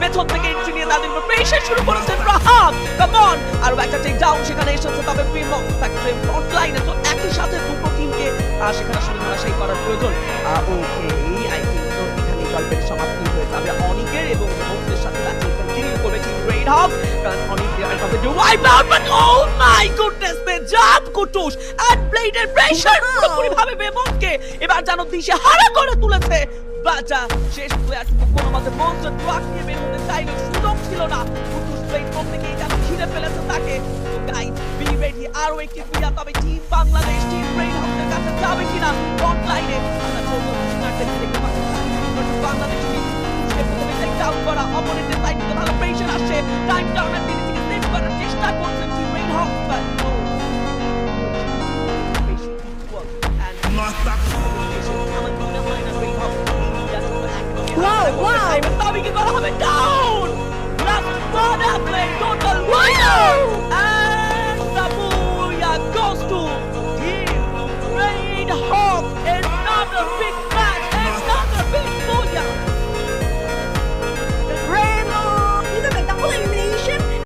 পেছন থেকে এন্ট্রি নিয়ে তাদের উপর প্রেসার শুরু করেছেন রাহাত। কাম অন, আরো একটা টেক ডাউন সেখানে এসেছে, তবে প্রিমক্স থাকছে ফ্রন্ট লাইনে। তো একই সাথে দুটো টিমকে সেখানে আসলে ধরাশায়ী করার প্রয়োজন। ওকে, আই থিংক তো এখানেই গল্পের সমাপ্তি হয়ে যাবে অনিকের, এবং মোস্টের সাথে ম্যাচে কন্টিনিউ করবে টিম রেড হক, কারণ অনিক তবে যে wipe out, but oh my goodness, তে জাম্প কুটুস আর ব্লেডের প্রেসার পুরোপুরি ভাবে বেমনকে এবার যেন দিশে হারা করে তুলেছে। বাজা শেষ প্লেয়ারটুকু কোনো মতে মঞ্চের ট্রাক নিয়ে বের হতে চাইলে সুযোগ ছিল না। কুটুস ব্লেড কোন থেকেই যেন ঘিরে ফেলেছে তাকে। তো গাইস, বি রেডি, আরো একটি প্লেয়ার, তবে টিম বাংলাদেশ টিম রেড হকের কাছে যাবে কিনা ফ্রন্ট লাইনে আমরা চলবো দেখতে পাচ্ছি। বাংলাদেশ টিম প্রথমে টেক ডাউন করা, অপোনেন্টের সাইড থেকে ভালো প্রেসার আসছে, টাইম ডাউনের দিকে সেভ করার চেষ্টা করছেন।